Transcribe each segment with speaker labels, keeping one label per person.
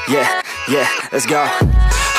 Speaker 1: Yeah, let's go.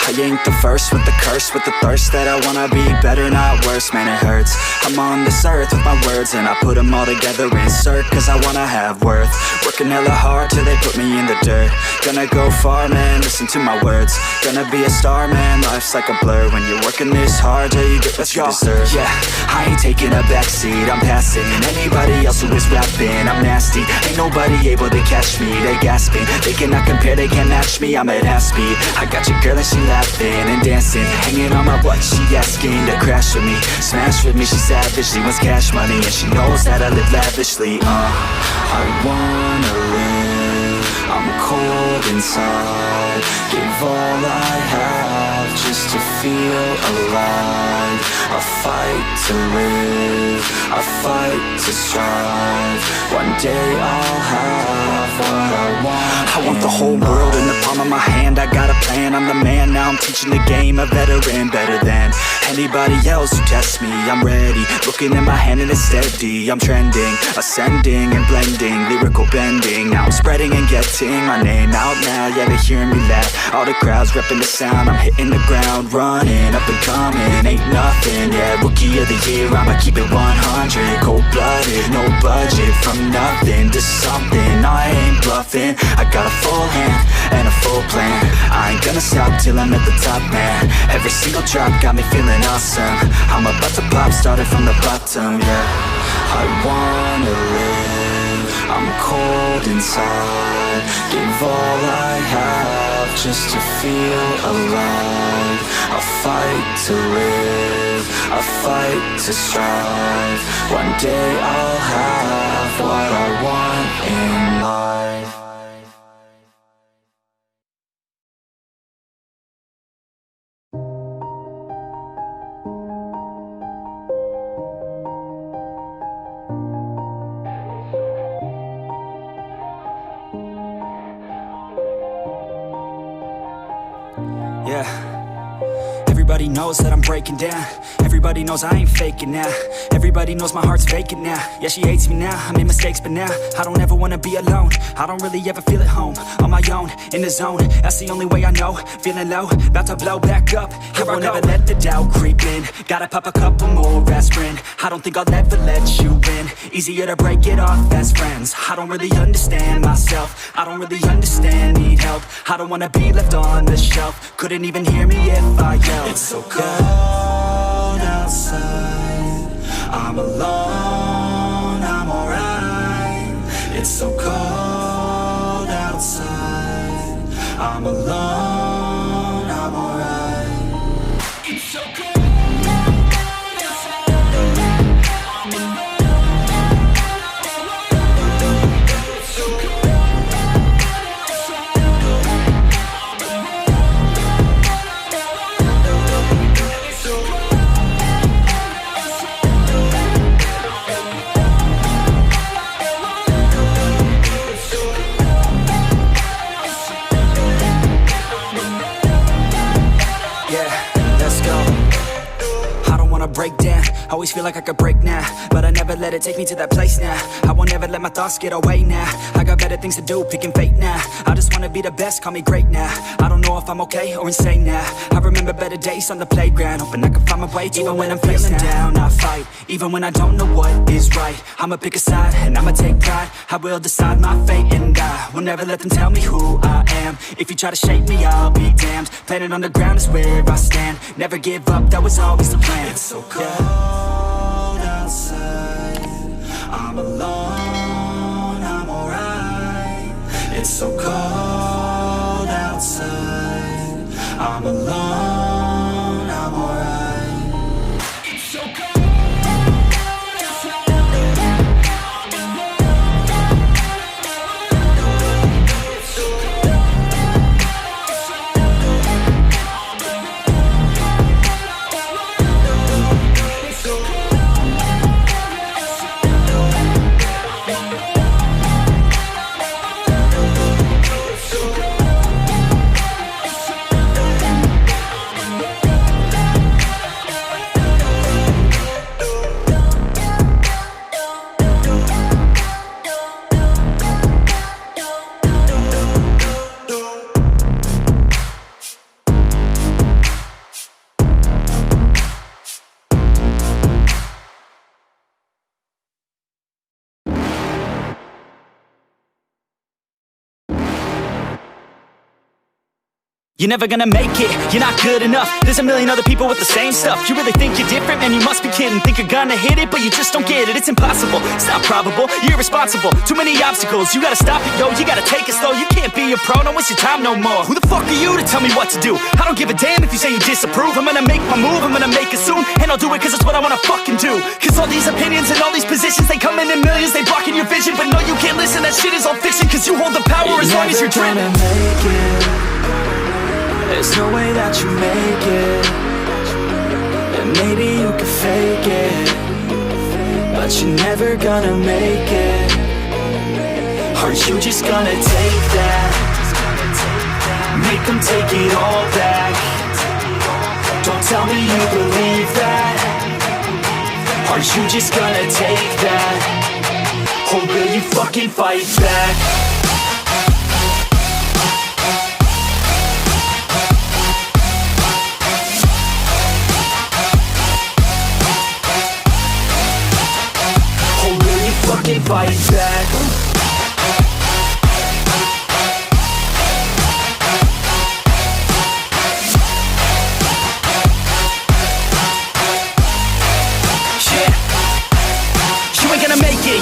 Speaker 1: I ain't the first with the curse, with the thirst that I wanna be better, not worse, man it hurts. I'm on this earth with my words and I put them all together, insert, cause I wanna have worth. Working hella hard till they put me in the dirt. Gonna go far, man, listen to my words. Gonna be a star, man, life's like a blur. When you're working this hard till you get what you deserve. Yeah, I ain't taking a backseat, I'm passing anybody else who is rapping. I'm nasty, ain't nobody able to catch me. They gasping, they cannot compare, they can't match me. I'm at half speed, I got your girl and she laughing and dancing, hanging on my butt, she asking to crash with me, smash with me, she savage, she wants cash money, and she knows that I live lavishly. I wanna live, I'm cold inside, give all I have just to feel alive. I fight to live, I fight to strive, one day I'll have what I want. I want the whole world in the palm of my hand, I got a plan, I'm the man, now I'm teaching the game, a veteran, better than anybody else who tests me. I'm ready, looking at my hand and it's steady, I'm trending, ascending and blending, lyrical bending, now I'm spreading and getting my name out now, yeah they hearing me laugh, all the crowds repping the sound, I'm hitting the ground, running, up and coming, ain't nothing, yeah, rookie of the year, I'ma keep it 100, cold-blooded, no budget, from nothing to something, I ain't bluffing, I got a full hand and a full plan, I ain't gonna stop till I'm at the top, man, every single drop got me feeling awesome, I'm about to pop, started from the bottom, yeah, I wanna live, I'm cold inside, give all I have just to feel alive, I fight to live, I fight to strive, one day I'll have what I want in life. Yeah. Everybody knows that I'm breaking down. Everybody knows I ain't faking now. Everybody knows my heart's vacant now. Yeah, she hates me now, I made mistakes but now I don't ever wanna be alone. I don't really ever feel at home. On my own, in the zone, that's the only way I know. Feeling low, about to blow back up. Here I won't ever let the doubt creep in. Gotta pop a couple more aspirin. I don't think I'll ever let you in. Easier to break it off as friends. I don't really understand myself. I don't really understand, need help. I don't wanna be left on the shelf. Couldn't even hear me if I yelled. It's so cold outside, I'm alone, I'm alright. It's so cold outside, I'm alone, I'm alright. It's so cold. Break down, always feel like I could break now, but I never let it take me to that place now. I won't ever let my thoughts get away now. I got better things to do, picking fate now. I just wanna be the best, call me great now. I don't know if I'm okay or insane now. I remember better days on the playground, hoping I can find my way to even when I'm feeling down. I fight, even when I don't know what is right. I'ma pick a side, and I'ma take pride. I will decide my fate, and I will never let them tell me who I am. If you try to shape me, I'll be damned. Planet on the ground is where I stand. Never give up, that was always the plan. It's so cold outside, I'm alone, I'm alright. It's so cold outside, I'm alone, I'm alright. It's so cold. You're never gonna make it, you're not good enough. There's a million other people with the same stuff. You really think you're different? Man, you must be kidding. Think you're gonna hit it, but you just don't get it. It's impossible, it's not probable, you're irresponsible. Too many obstacles, you gotta stop it, yo. You gotta take it slow, you can't be a pro. Don't waste your time no more. Who the fuck are you to tell me what to do? I don't give a damn if you say you disapprove. I'm gonna make my move, I'm gonna make it soon. And I'll do it cause it's what I wanna fucking do. Cause all these opinions and all these positions, they come in millions, they blocking your vision. But no, you can't listen, that shit is all fiction. Cause you hold the power as long as you're dreaming.
Speaker 2: There's no way that you make it. And maybe you can fake it, but you're never gonna make it. Are you just gonna take that? Make them take it all back. Don't tell me you believe that. Are you just gonna take that? Or will you fucking fight back? Fucking fight back.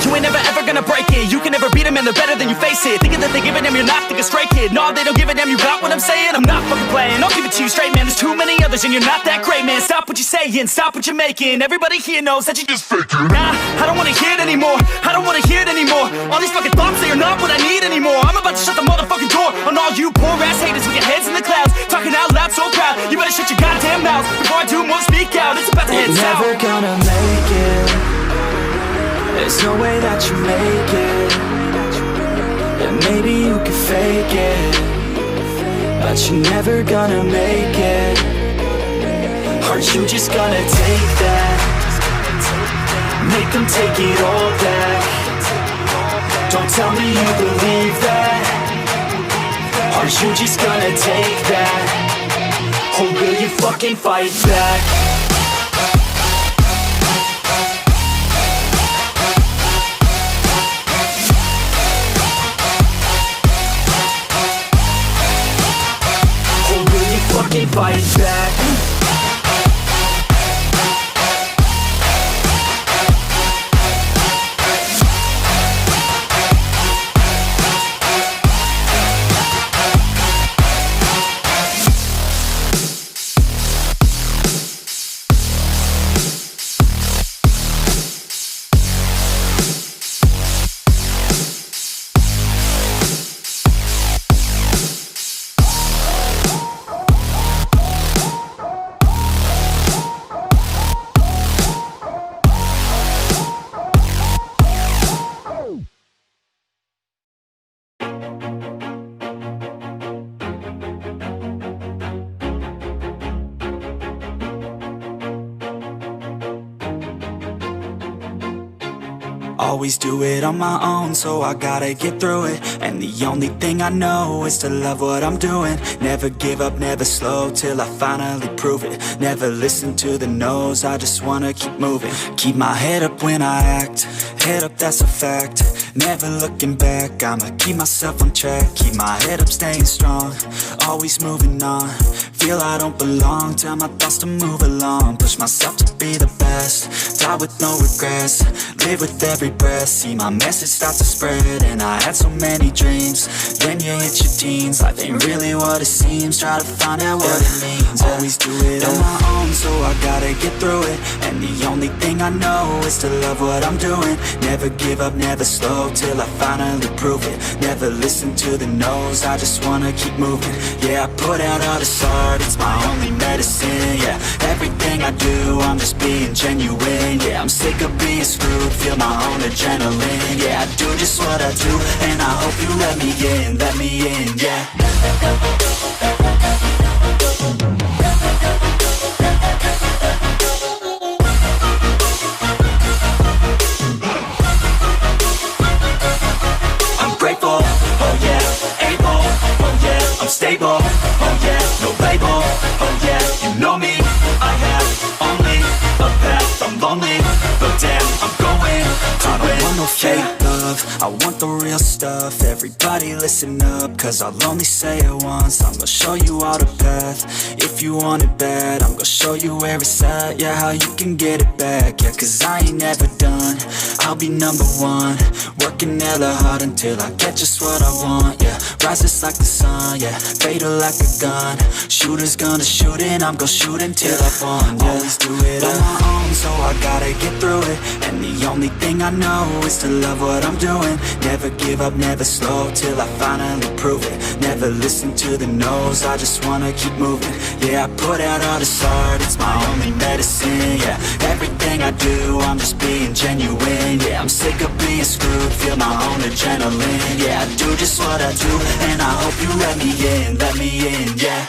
Speaker 1: You ain't never ever gonna break it. You can never beat them and they're better than you face it. Thinking that they give a damn, you're not, think a straight kid. No, they don't give a damn, you got what I'm saying? I'm not fucking playing, I'll give it to you straight, man. There's too many others and you're not that great, man. Stop what you're saying, stop what you're making. Everybody here knows that you just faking. Nah, I don't wanna hear it anymore, I don't wanna hear it anymore. All these fucking thoughts, they are not what I need anymore. I'm about to shut the motherfucking door on all you poor ass haters with your heads in the clouds, talking out loud so proud. You better shut your goddamn mouth before I do more, speak out. It's about to head south.
Speaker 2: You're never gonna make it. There's no way that you make it. And maybe you can fake it, but you're never gonna make it. Are you just gonna take that? Make them take it all back. Don't tell me you believe that. Are you just gonna take that? Or will you fucking fight back? Fight back. Always do it on my own, so I gotta get through it. And the only thing I know is to love what I'm doing. Never give up, never slow, till I finally prove it. Never listen to the no's, I just wanna keep moving. Keep my head up when I act, head up, that's a fact. Never looking back, I'ma keep myself on track. Keep my head up, staying strong, always moving on. Feel I don't belong, tell my thoughts to move along. Push myself to be the best, die with no regrets. Live with every breath, see my message start to spread. And I had so many dreams, then you hit your teens. Life ain't really what it seems, try to find out what it means. Always do it on my own, so I gotta get through it. And the only thing I know is to love what I'm doing. Never give up, never slow, till I finally prove it. Never listen to the no's, I just wanna keep moving. Yeah, I put out all this art, it's my only medicine. Yeah, everything I do, I'm just being genuine. Yeah, I'm sick of being screwed, feel my own adrenaline. Yeah, I do just what I do, and I hope you let me in, yeah. I'm grateful, oh yeah, able, oh yeah, I'm stable, oh yeah, no label, oh yeah, you know me, I have only a path, I'm lonely, but damn, I'm going to win. I don't want no fake love, love, I want the real stuff. Everybody listen up, cause I'll only say it once. I'm gonna show you all the path. If you want it bad, I'm gonna show you where it's at. Yeah, how you can get it back. Yeah, cause I ain't never done. I'll be number one, working hella hard until I get just what I want. Yeah, rises like the sun, yeah, fatal like a gun. Shooters gonna shoot and I'm gonna shoot until I've won. Yeah, always do it on my own, so I gotta get through it. And the only thing I know is to love what I'm doing. Never give up, never slow, till I finally prove it. Never listen to the no's, I just wanna keep moving. Yeah, I put out all this art, it's my only medicine. Yeah, everything I do, I'm just being genuine. Yeah, I'm sick of being screwed, feel my own adrenaline. Yeah, I do just what I do, and I hope you let me in, yeah.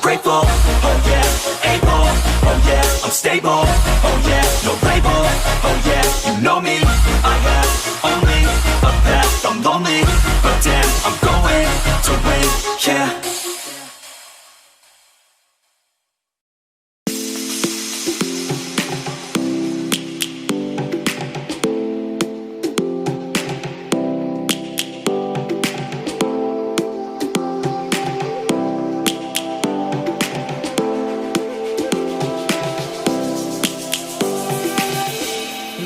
Speaker 2: Grateful, oh yeah, able, oh yeah, I'm stable, oh yeah, no label, oh yeah, you know me, I have only a path, I'm lonely, but damn, I'm going to win, yeah.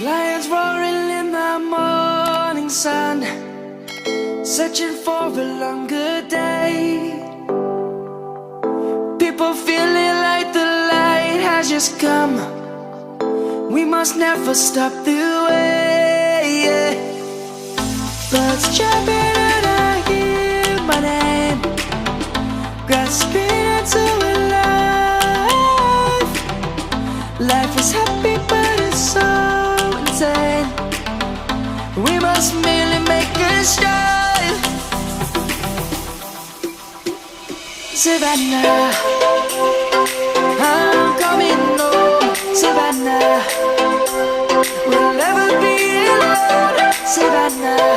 Speaker 3: Lions roaring in the morning sun, searching for a longer day. People feeling like the light has just come. We must never stop the way. Birds jumping and I hear my name, grasping into a life. Life is happy but it's so insane. We must merely make a strive. Savannah, I'm coming home. Savannah, we'll never be alone. Savannah,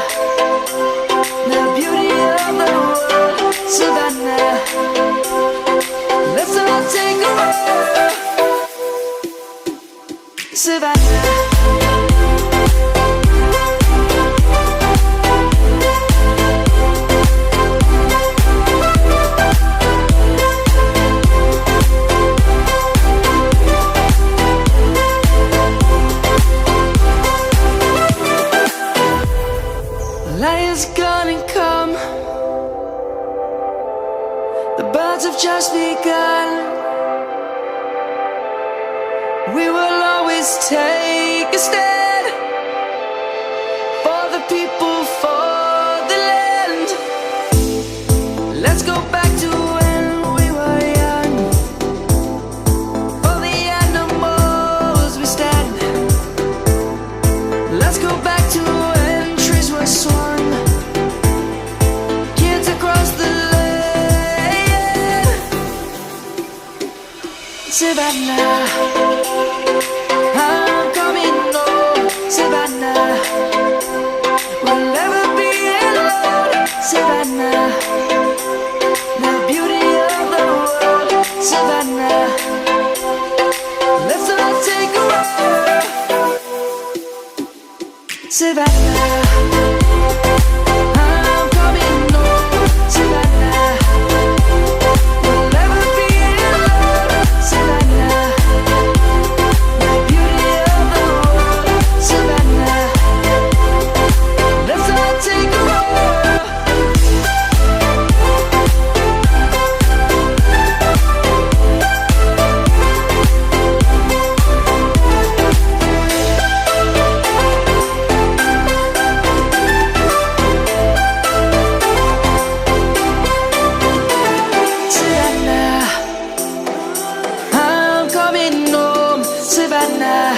Speaker 3: the beauty of the world. Savannah, let's all take a walk. Savannah. Lion's gonna come. The birds have just begun. We will always take a stand for the people, for the land. Let's go back to when we were young. For the animals we stand. Let's go back to when trees were swung. Kids across the land. Savannah, I'm coming home. Savannah, we'll never be alone. Savannah, the beauty of the world. Savannah, let's all take a walk. Savannah, I'm coming home. Savannah, we'll never be alone. Savannah, the beauty of the world. Savannah, let's all take a walk. Savannah, I'm coming home. Savannah,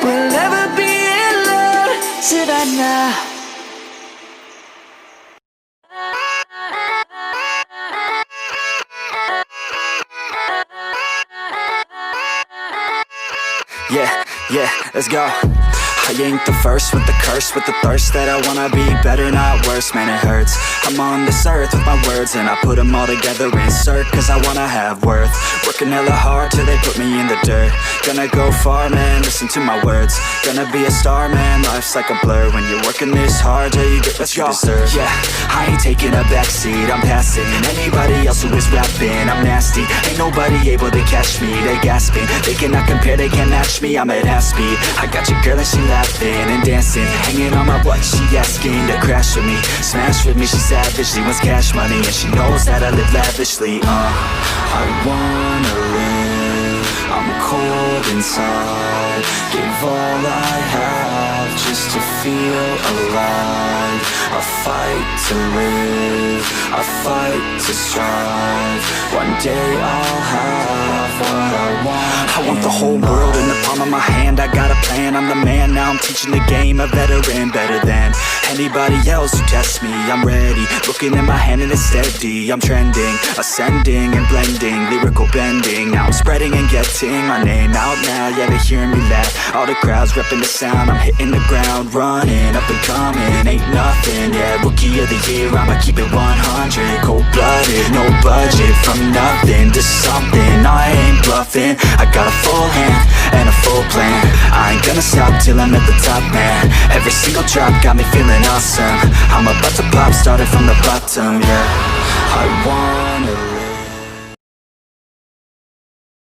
Speaker 3: we'll never be alone. Savannah.
Speaker 1: Yeah, let's go. I ain't the first with the curse, with the thirst that I wanna be better, not worse, man it hurts. I'm on this earth with my words and I put them all together, insert, cause I wanna have worth. Working hella hard till they put me in the dirt. Gonna go far, man, listen to my words. Gonna be a star, man, life's like a blur. When you're working this hard, yeah, you get what you deserve. Yeah, I ain't taking a backseat, I'm passing anybody else who is rapping. I'm nasty, ain't nobody able to catch me. They gasping, they cannot compare, they can't match me. I'm at half speed, I got your girl and she laughing and dancing, hanging on my butt, she asking to crash with me, smash with me. She savage, she wants cash money and she knows that I live lavishly. I wanna live, I'm cold inside. Give all I have just to feel alive. I fight to live, I fight to strive. One day I'll have what I want. I want the whole world in the palm of my hand. I got a plan, I'm the man. Now I'm teaching the game, a veteran, better than anybody else who tests me. I'm ready, looking at my hand and it's steady. I'm trending, ascending and blending, lyrical bending. Now I'm spreading and getting my name out now. Yeah, they're hearing me laugh, all the crowds repping the sound. I'm hitting the ground running, up and coming, ain't nothing. Yeah, rookie of the year, I'ma keep it 100. Cold-blooded, no budget, from nothing to something. I ain't bluffing, I got a full hand and a full plan. I ain't gonna stop till I'm at the top, man. Every single drop got me feeling awesome. I'm about to pop, started from the bottom, yeah. I wanna live,